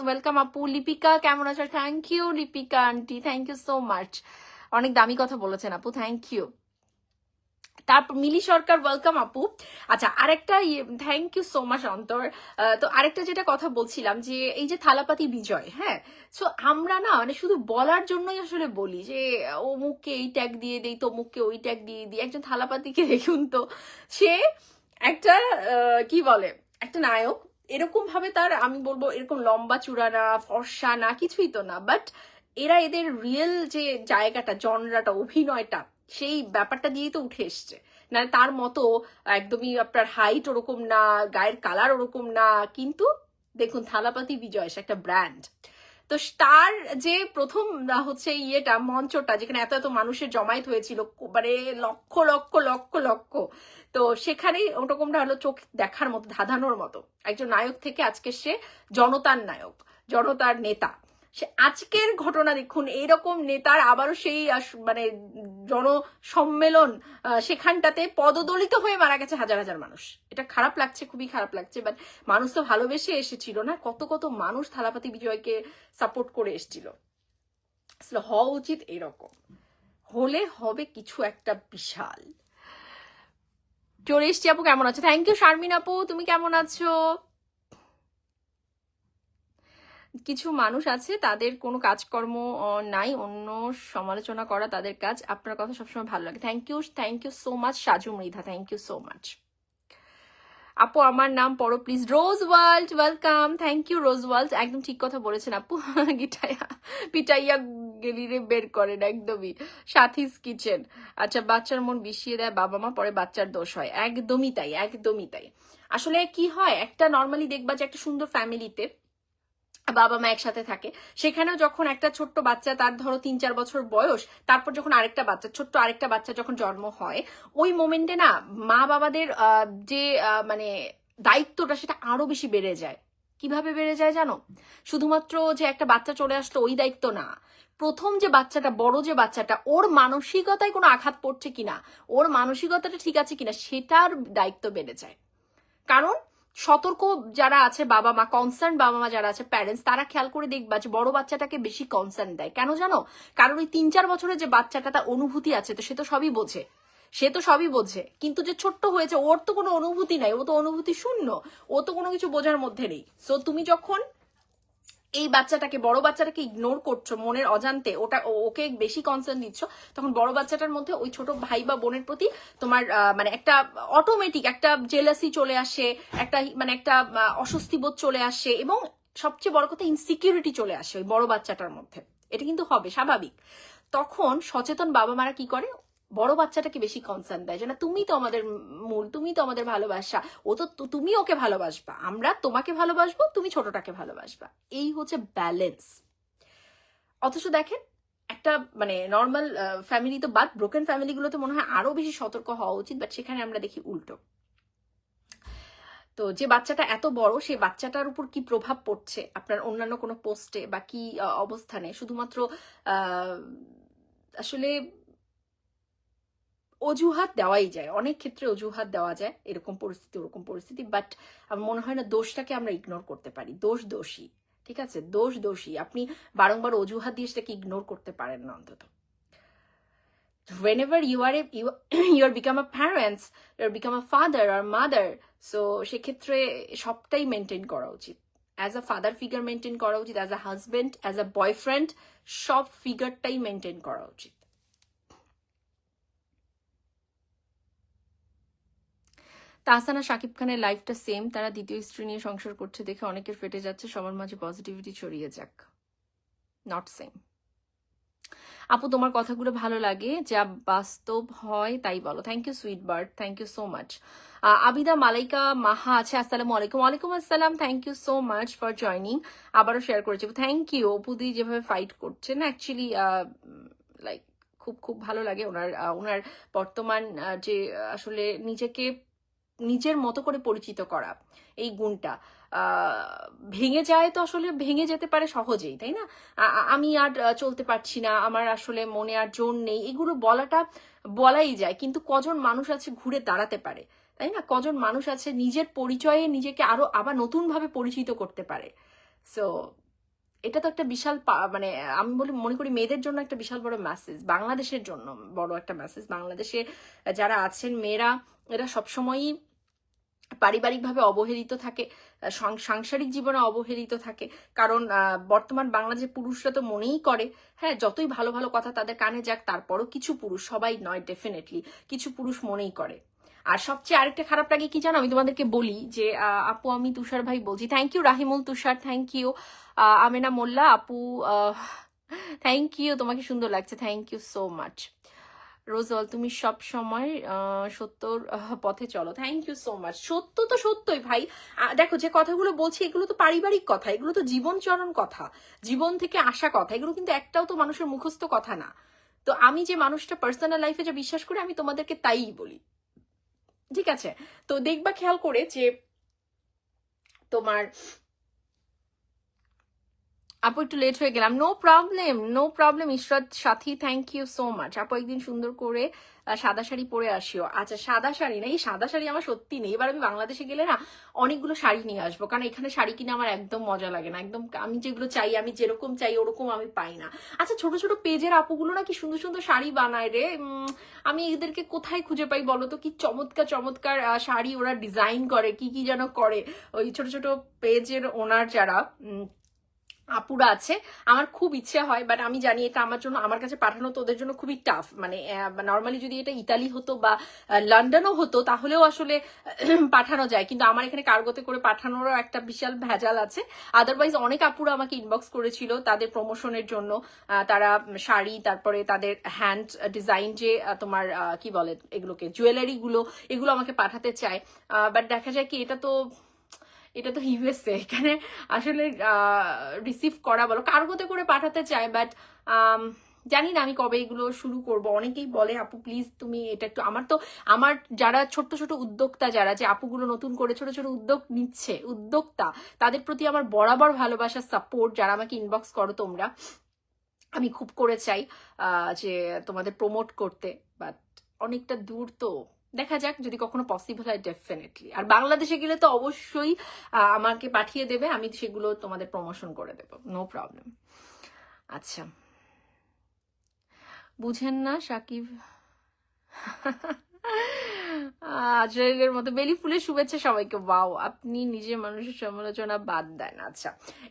Welcome আপু। লিপিকা কেমন আছো? Thank you Lipika aunty, thank you so much. অনেক দামি কথা বলেছেন আপু, থ্যাংক ইউ। তারপর মিলি সরকার ওয়েলকাম আপু। আচ্ছা, আরেকটা থ্যাংক ইউ সো মাচ অন্তর। তো আরেকটা যেটা কথা বলছিলাম যে এই যে থালাপাতি বিজয়, হ্যাঁ, সো আমরা না মানে শুধু বলার জন্যই আসলে বলি যে অমুককে এই ট্যাগ দিয়ে দেই, তমুককে ওই ট্যাগ দিয়ে দিই। একজন থালাপাতিকে দেখুন তো, সে একটা কি বলে একটা নায়ক, এরকম ভাবে তার আমি বলবো এরকম লম্বা চূড়া না, ফর্সা না, কিছুই তো না, বাট এরা এদের রিয়েল যে জায়গাটা, জনরাটা, অভিনয়টা, সেই ব্যাপারটা দিয়েই তো উঠে এসছে। না তার মতো একদমই আপনার হাইট ওরকম না, গায়ের কালার ওরকম না, কিন্তু দেখুন থালাপাতি বিজয় সে একটা ব্র্যান্ড। তো তার যে প্রথম হচ্ছে ইয়েটা, মঞ্চটা যেখানে এত এত মানুষের জমায়েত হয়েছিল, মানে লক্ষ লক্ষ লক্ষ লক্ষ, তো সেখানেই ওরকমটা হলো চোখ দেখার মতো, ধাঁধানোর মতো। একজন নায়ক থেকে আজকে সে জনতার নায়ক, জনতার নেতা। সে আজকের ঘটনা দেখুন, এইরকম নেতার আবারও সেই মানে জনসম্মেলন, সেখানটাতে পদদলিত হয়ে মারা গেছে হাজার হাজার মানুষ। এটা খারাপ লাগছে, খুবই খারাপ লাগছে, বাট মানুষ তো ভালোবেসে এসেছিল না, কত কত মানুষ থালাপাতি বিজয়কে সাপোর্ট করে এসেছিল। আসলে হওয়া উচিত এরকম, হলে হবে কিছু একটা বিশাল। চলে এসছি আপু, কেমন আছো? থ্যাংক ইউ শারমিন আপু, তুমি কেমন আছো? কিছু মানুষ আছে তাদের কোনো কাজকর্ম নাই, অন্য সমালোচনা করা তাদের কাজ। আপনার কথা সবসময় ভালো লাগে। Thank you so much Saju Mridha, thank you so much আপু। আমার নাম পড়ো please. Rose World welcome, thank you Rose World. একদম ঠিক কথা বলেছেন আপু, পিটাইয়া গেলিরে বের করেন একদমই। সাথীস কিচেন। আচ্ছা, বাচ্চার মন বিষিয়ে দেয় বাবা মা, পরে বাচ্চার দোষ হয়। একদমই তাই, একদমই তাই। আসলে কি হয়, একটা নর্মালি দেখবা যে একটা সুন্দর ফ্যামিলিতে বাবা মা একসাথে থাকে, সেখানেও যখন একটা ছোট্ট বাচ্চা, তার ধরো 3-4 বছর বয়স, তারপর যখন আরেকটা বাচ্চা, ছোট্ট আরেকটা বাচ্চা যখন জন্ম হয়, ওই মোমেন্টে না মা বাবাদের যে মানে দায়িত্বটা, সেটা আরো বেশি বেড়ে যায়। কিভাবে বেড়ে যায় জানো? শুধুমাত্র যে একটা বাচ্চা চলে আসলো ওই দায়িত্ব না, প্রথম যে বাচ্চাটা, বড় যে বাচ্চাটা, ওর মানসিকতায় কোনো আঘাত পড়ছে কিনা, ওর মানসিকতাটা ঠিক আছে কিনা, সেটার দায়িত্ব বেড়ে যায়। কারণ সতর্ক যারা আছে বাবা মা, কনসার্ন বাবা মা যারা আছে, প্যারেন্টস, তারা খেয়াল করে দেখবা যে বড় বাচ্চাটাকে বেশি কনসার্ন দেয়। কেন জানো? কারণ ওই 3-4 বছরের যে বাচ্চাটা, তার অনুভূতি আছে, তো সে তো সবই বোঝে, সে তো সবই বোঝে। কিন্তু যে ছোট্ট হয়েছে, ওর তো কোনো অনুভূতি নাই, ও তো অনুভূতি শূন্য, ও তো কোনো কিছু বোঝার মধ্যে নেই। সো তুমি যখন এই বাচ্চাটাকে, বড় বাচ্চাটাকে ইগনোর করছো মনের অজান্তে, ওকে বেশি কনসার্ন দিচ্ছ, তখন বড় বাচ্চাটার মধ্যে ওই ছোট ভাই বা বোনের প্রতি তোমার মানে একটা অটোমেটিক একটা জেলাসি চলে আসে, একটা মানে একটা অস্বস্তি বোধ চলে আসে, এবং সবচেয়ে বড় কথা ইনসিকিউরিটি চলে আসে ওই বড় বাচ্চাটার মধ্যে। এটা কিন্তু হবে স্বাভাবিক। তখন সচেতন বাবা মারা কি করে, বড় বাচ্চাটাকে বেশি কনসার্ন দেয়, যে না তুমি তো আমাদের মূল, তুমি তো আমাদের ভালোবাসা, ও তো, তুমি ওকে ভালোবাসবা, আমরা তোমাকে ভালোবাসবো, তুমি ছোটটাকে ভালোবাসবা। এই হচ্ছে ব্যালেন্স। অথচ দেখেন একটা মানে নর্মাল ফ্যামিলি তো বাদ, ব্রোকেন ফ্যামিলিগুলোতে মনে হয় আরো বেশি সতর্ক হওয়া উচিত, বাট সেখানে আমরা দেখি উল্টো। তো যে বাচ্চাটা এত বড়, সেই বাচ্চাটার উপর কি প্রভাব পড়ছে আপনার অন্যান্য কোনো পোস্টে বা কি অবস্থানে, শুধুমাত্র আসলে অজুহাত দেওয়াই যায়, অনেক ক্ষেত্রে অজুহাত দেওয়া যায়, এরকম পরিস্থিতি ওরকম পরিস্থিতি, বাট আমার মনে হয় না দোষটাকে আমরা ইগনোর করতে পারি। দোষ দোষী, ঠিক আছে, দোষ দোষী, আপনি বারংবার অজুহাত দিয়ে সেটাকে ইগনোর করতে পারেন না অন্তত। whenever you are become a parents, you become a father or mother, so সেক্ষেত্রে সবটাই মেনটেন করা উচিত। As a father figure maintain করা উচিত, as a husband, as a boyfriend, সব ফিগারটাই মেনটেন করা উচিত। তাহসানা শাকিব খানের লাইফটা সেম, তারা দ্বিতীয় স্ত্রী নিয়ে সংসার করছে দেখে অনেকের ফেটে যাচ্ছে, সবার মাঝে পজিটিভিটি ছড়িয়ে যাক। নট সেম আপু, তোমার কথাগুলো ভালো লাগে, যা বাস্তব হয় তাই বলো। Thank you sweet bird, thank you so much. Abida Malaika Maha আছে, আসসালামু আলাইকুম। ওয়ালাইকুম আসসালাম, thank you so much for joining. আবারও শেয়ার করেছি, থ্যাংক ইউ। অপুদি যেভাবে ফাইট করছেন, অ্যাকচুয়ালি লাইক খুব খুব ভালো লাগে ওনার বর্তমান যে আসলে নিজেকে নিজের মতো করে পরিচিত করা, এই গুণটা ভেঙে যায় তো আসলে ভেঙে যেতে পারে সহজেই, তাই না? আমি আর চলতে পারছি না, আমার আসলে মনে আর জোর নেই, এগুলো বলাই যায়, কিন্তু কজন মানুষ আছে ঘুরে দাঁড়াতে পারে, তাই না? কজন মানুষ আছে নিজের পরিচয়ে নিজেকে আরো আবার নতুন ভাবে পরিচিত করতে পারে। সো এটা তো একটা বিশাল মানে আমি মনে করি মেয়েদের জন্য একটা বিশাল বড় মেসেজ, বাংলাদেশের জন্য বড় একটা মেসেজ। বাংলাদেশে যারা আছেন মেয়েরা, এরা সবসময়ই পারিবারিকভাবে অবহেলিত থাকে, সাংসারিক জীবনে অবহেলিত থাকে। কারণ বর্তমান বাংলাদেশের পুরুষরা তো মনেই করে, হ্যাঁ যতই ভালো ভালো কথা তাদের কানে যাক, তারপরও কিছু পুরুষ, সবাই নয় ডেফিনেটলি, কিছু পুরুষ মনেই করে। আর সবচেয়ে আরেকটা খারাপ লাগে কি জানো, আমি তোমাদেরকে বলি যে আপু আমি তুষার ভাই বলছি, thank you Rahimul Tushar, thank you Amena Molla আপু, থ্যাংক ইউ, তোমাকে সুন্দর লাগছে, থ্যাংক ইউ সো মাচ। রোজল তুমি সব সময় সত্যর পথে চলো, থ্যাংক ইউ সো মাচ। সত্য তো সত্যই ভাই। দেখো যে কথাগুলো বলছি এগুলো তো পারিবারিক কথা, এগুলো তো জীবনচরণ কথা, জীবন থেকে আসা কথা, এগুলো কিন্তু একটাও তো মানুষের মুখস্থ কথা না। তো আমি যে মানুষটা পার্সোনাল লাইফে যা বিশ্বাস করি আমি তোমাদেরকে তাই বলি, ঠিক আছে? তো দেখবা খেয়াল করে যে তোমার আপু একটু লেট হয়ে গেলাম, no problem, no problem. Ishrat Sathi thank you so much. আপু একদিন সুন্দর করে সাদা শাড়ি পরে আসিও। আচ্ছা সাদা শাড়ি না, এই সাদা শাড়ি আমার সত্যি নেই। এবার আমি বাংলাদেশে গেলে না অনেকগুলো শাড়ি নিয়ে আসবো, কারণ এখানে শাড়ি কিনে আমার একদম মজা লাগে না, একদম আমি যেগুলো চাই, আমি যেরকম চাই ওরকম আমি পাই না। আচ্ছা ছোট ছোট পেজের আপুগুলো না কি সুন্দর সুন্দর শাড়ি বানায় রে, আমি এদেরকে কোথায় খুঁজে পাই বলো তো? কি চমৎকার চমৎকার শাড়ি ওরা ডিজাইন করে, কি কি যেন করে ওই ছোট ছোট পেজের ওনার যারা আপুরা আছে। আমার খুব ইচ্ছে হয়, বাট আমি জানি এটা আমার জন্য, আমার কাছে পাঠানো তো ওদের জন্য খুবই টাফ। মানে নর্মালি যদি এটা ইতালি হতো বা লন্ডনও হতো তাহলেও আসলে পাঠানো যায়, কিন্তু আমার এখানে কার্গোতে করে পাঠানোরও একটা বিশাল ভেজাল আছে। আদারওয়াইজ অনেক আপুরা আমাকে ইনবক্স করেছিল তাদের প্রমোশনের জন্য, তারা শাড়ি, তারপরে তাদের হ্যান্ড ডিজাইন যে তোমার কি বলে এগুলোকে, জুয়েলারি গুলো, এগুলো আমাকে পাঠাতে চায়। বাট দেখা যায় কি এটা তো ইউএসএ, এখানে আসলে রিসিভ করা বলো কার্গোতে করে পাঠাতে চায়, বাট জানি না আমি কবে এগুলো শুরু করব। অনেকেই বলে আপু প্লিজ তুমি এটা একটু, আমার যারা ছোট ছোট উদ্যোক্তা, যারা যে আপুগুলো নতুন করে ছোট ছোট উদ্যোগ নিচ্ছে, উদ্যোক্তা, তাদের প্রতি আমার বরাবর ভালোবাসার সাপোর্ট, যারা আমাকে ইনবক্স করো তোমরা, আমি খুব করে চাই যে তোমাদের প্রমোট করতে, বাট অনেকটা দূর তো, দেখা যাক যদি কখনো পসিবল হয় ডেফিনেটলি। আর বাংলাদেশে গেলে তো অবশ্যই আমাকে পাঠিয়ে দেবে, আমি সেগুলো তোমাদের প্রমোশন করে দেবো, নো প্রবলেম। আচ্ছা বুঝেন না সাকিব আজরাইলের মতো বেলি ফুলের শুভেচ্ছা সবাইকে। ওয়াও, আপনি নিজে মানুষের সমালোচনা বাদ দেন। আচ্ছা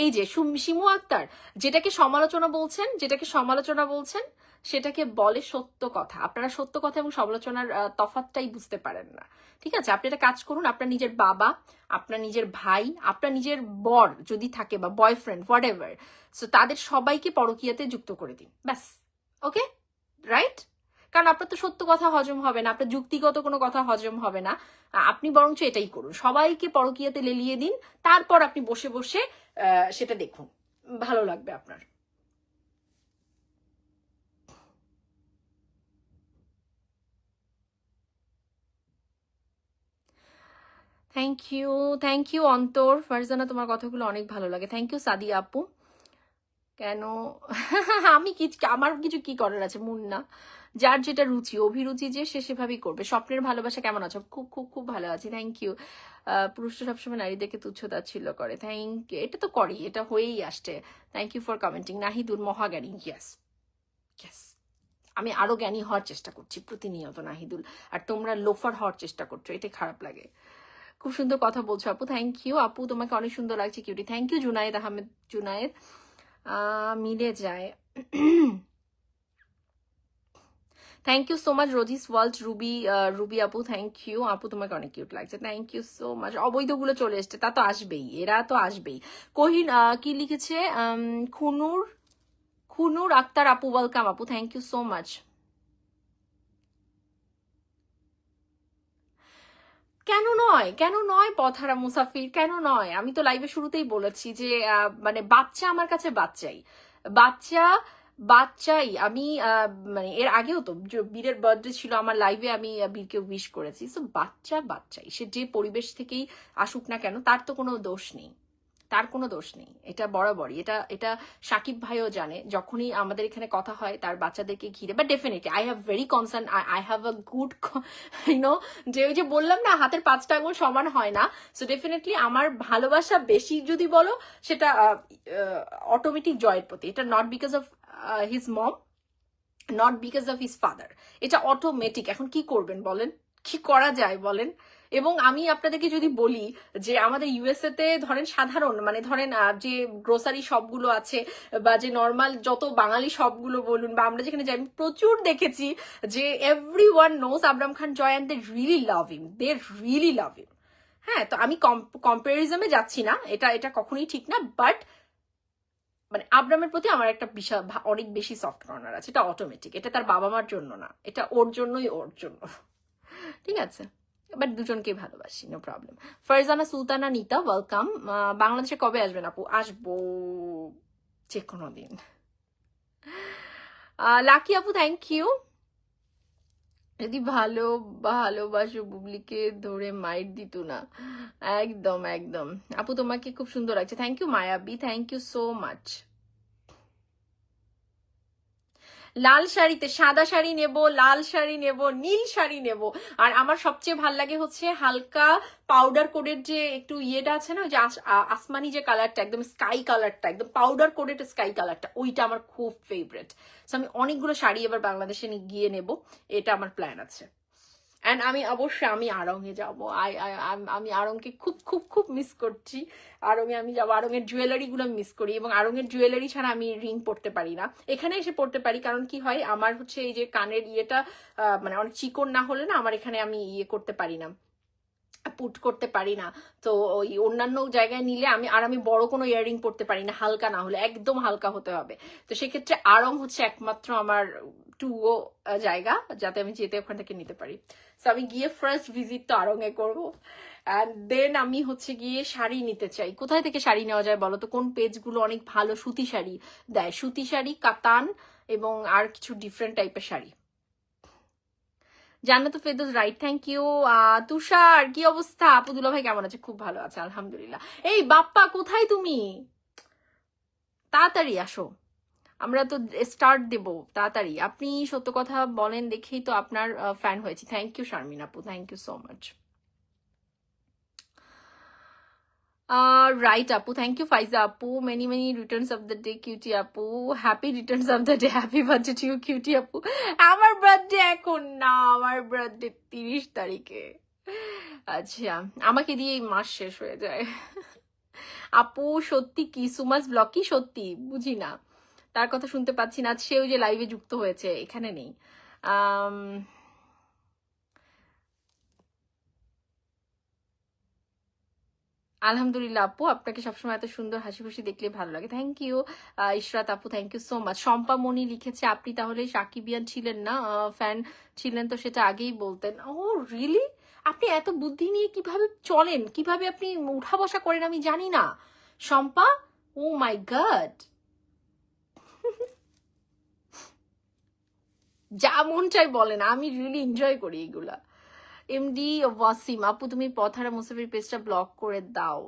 এই যে শিমু আক্তার যেটাকে সমালোচনা বলছেন সেটাকে বলে সত্য কথা। আপনারা সত্য কথা এবং সমালোচনার তফাৎটাই বুঝতে পারেন না, ঠিক আছে? আপনি একটা কাজ করুন, আপনার নিজের বাবা, আপনার নিজের ভাই, আপনার নিজের বর যদি থাকে বা বয়ফ্রেন্ড হোয়াট এভার, সো তাদের সবাইকে পরকীয়াতে যুক্ত করে দিন, ব্যাস। ওকে, রাইট? কারণ আপনার তো সত্য কথা হজম হবে না, আপনার যুক্তিগত কোনো কথা হজম হবে না। আপনি বরঞ্চ এটাই করুন, সবাইকে পরকীয়াতে লেলিয়ে দিন, তারপর আপনি বসে বসে সেটা দেখুন, ভালো লাগবে আপনার। থ্যাংক ইউ অন্তর। ফারজানা তোমার কথাগুলো অনেক ভালো লাগে, থ্যাংক ইউ সাদিয়া আপু। কেন আমি আমার কিছু কি করার আছে মুন্না, যার যেটা রুচি, অভিরুচি যে সে সেভাবেই করবে। স্বপ্নের ভালোবাসা কেমন আছো? খুব খুব খুব ভালো আছি, থ্যাংক ইউ। পুরুষরা সবসময় নারীদেরকে তুচ্ছ তাচ্ছিল্য করে, থ্যাংক ইউ। এটা তো করি, এটা হয়েই আসছে। Thank you for commenting. Nahidul মহাজ্ঞানী, ইয়েস ইয়েস, আমি আরো জ্ঞানী হওয়ার চেষ্টা করছি প্রতিনিয়ত নাহিদুল, আর তোমরা লোফার হওয়ার চেষ্টা করছো, এটা খারাপ লাগে। খুব সুন্দর কথা বলছো আপু, থ্যাংক ইউ আপু, তোমাকে অনেক সুন্দর লাগছে, cutie, thank you. Junaid Ahmed, Junaid মিলে যায়, thank you so much. Rose's World, Ruby আপু থ্যাংক ইউ আপু, তোমাকে অনেক কিউট লাগছে, থ্যাংক ইউ সো মাচ। অবৈধগুলো চলে এসছে, তা তো আসবেই, এরা তো আসবেই। কোহিন কি লিখেছে, খুনুর আক্তার আপু, ওয়েলকাম আপু, থ্যাংক ইউ সো মাচ। কেন নয় পথহারা মুসাফির, কেন নয়? আমি তো লাইভে শুরুতেই বলেছি যে মানে বাচ্চা আমার কাছে বাচ্চা বাচ্চাই। আমি মানে এর আগেও তো বীরের বার্থডে ছিল আমার লাইভে, আমি বীরকে উইশ করেছি। সো বাচ্চাই, সে যে পরিবেশ থেকেই আসুক না কেন তার তো কোনো দোষ নেই, তার কোনো দোষ নেই, এটা বরাবরই, এটা এটা সাকিব ভাইও জানে। যখনই আমাদের এখানে কথা হয় তার বাচ্চাদেরকে ঘিরে, but definitely I have very concern, I have a good you know, যে ওই যে বললাম না হাতের 5টা আঙুল সমান হয় না। সো ডেফিনেটলি আমার ভালোবাসা বেশি যদি বলো সেটা অটোমেটিক জয়ের প্রতি, এটা not because of his mom, not because of his father, এটা অটোমেটিক। এখন কি করবেন বলেন, কি করা যায় বলেন? এবং আমি আপনাদেরকে যদি বলি যে আমাদের ইউএসএ তে ধরেন সাধারণ মানে ধরেন যে গ্রোসারি শপগুলো আছে বা যে নর্মাল যত বাঙালি শপগুলো বলুন বা আমরা যেখানে যাই, আমি প্রচুর দেখেছি যে everyone knows Abram Khan Joy and they really love him, they really love him. হ্যাঁ, তো আমি কম্পারিজমে যাচ্ছি না, এটা এটা কখনোই ঠিক না, বাট মানে আব্রামের প্রতি আমার একটা বিশাল অনেক বেশি সফট কর্নার আছে, এটা অটোমেটিক, এটা তার বাবা মার জন্য না, এটা ওর জন্যই, ওর জন্য। ঠিক আছে, বাট দুজনকেই ভালোবাসি, নো প্রবলেম। ফারজানা সুলতানা নিতা, ওয়েলকাম। বাংলাদেশে কবে আসবেন আপু? আসবো যে কোনো দিন। লাকি আপু থ্যাংক ইউ। যদি ভালোবাসো বুবলিকে ধরে মাইট দিত না। একদম একদম আপু, তোমাকে খুব সুন্দর লাগছে, thank you Mayabi, thank you so much. লাল শাড়িতে, সাদা শাড়ি নেব, লাল শাড়ি নেব, নীল শাড়ি নেব। আর আমার সবচেয়ে ভাল লাগে হচ্ছে হালকা পাউডার কোডের যে একটু ইয়েটা আছে না, যে আসমানি যে কালারটা, একদম স্কাই কালারটা, একদম পাউডার কোডেড স্কাই কালারটা, ওইটা আমার খুব ফেভারিট। সো আমি অনেকগুলো শাড়ি এবার বাংলাদেশে গিয়ে নেব, এটা আমার প্ল্যান আছে। অ্যান্ড আমি অবশ্যই আমি আড়ংয়ে যাবো, আমি আড়ংকে খুব খুব খুব মিস করছি। আড়ংয়ে আমি যাবো, আড়ংয়ের জুয়েলারিগুলো আমি মিস করি, এবং আড়ংয়ের জুয়েলারি ছাড়া আমি রিং পরতে পারি না। এখানে এসে পরতে পারি, কারণ কি হয় আমার হচ্ছে এই যে কানের ইয়েটা মানে অনেক চিকন না হলে না আমার এখানে আমি ইয়ে করতে পারি না, পুট করতে পারি না। তো ওই অন্যান্য জায়গায় নিলে আমি বড় কোনো ইয়াররিং পরতে পারি না, হালকা না হলে, একদম হালকা হতে হবে। তো সেক্ষেত্রে আড়ং হচ্ছে একমাত্র আমার টু গো জায়গা, যাতে আমি যেতে ওখান থেকে নিতে পারি। তো আমি গিয়ে ফার্স্ট ভিজিট তো আড়ংয়ে করবো, অ্যান্ড দেন আমি হচ্ছে গিয়ে শাড়ি নিতে চাই। কোথায় থেকে শাড়ি নেওয়া যায় বলো তো? কোন পেজগুলো অনেক ভালো সুতি শাড়ি দেয়? সুতি শাড়ি, কাতান এবং আর কিছু ডিফারেন্ট টাইপের শাড়ি। জান্নাত ফেরদৌস রাইট, থ্যাংক ইউ। তুষার কি অবস্থা? আপু দুলা ভাই কেমন আছে? খুব ভালো আছে আলহামদুলিল্লাহ। এই বাপ্পা কোথায় তুমি? তাড়াতাড়ি আসো, আমরা তো স্টার্ট দেব তাড়াতাড়ি। আপনি সত্য কথা বলেন দেখেই তো আপনার ফ্যান হয়েছি। থ্যাংক ইউ শারমিন আপু, thank you so much. Right, Apu. Thank you, Faiza Apu. Many returns of the day, cutie Apu. Happy returns of the day. Happy birthday to you, cutie Apu. আমার birthday এখন না, আমার birthday 30 তারিখে। আচ্ছা, আমাকে দিয়ে এই মাস শেষ হয়ে যায়। আপু সত্যি কি সুমাস ব্লগ কি সত্যি? বুঝি না, তার কথা শুনতে পাচ্ছি না। সেও যে লাইভে যুক্ত হয়েছে, এখানে নেই। আলহামদুলিল্লাহ আপু, আপনাকে সবসময় এত সুন্দর হাসি খুশি দেখলে ভালো লাগে, থ্যাংক ইউ। ইশরাত আপু thank you so much. Shampa Moni লিখেছে আপনি তাহলে সাকিবিয়ান ছিলেন না, ফ্যান ছিলেন তো সেটা আগেই বলতেন। ও রিয়েলি? আপনি এত বুদ্ধি নিয়ে কিভাবে চলেন, কিভাবে আপনি উঠা বসা করেন আমি জানি না শম্পা। ও মাই গড, যা মন চাই বলেন, আমি রিয়েলি এনজয় করি এগুলা। এমডি ওয়াসিম আপু, তুমি পথারা মুসাফির পেজটা ব্লক করে দাও।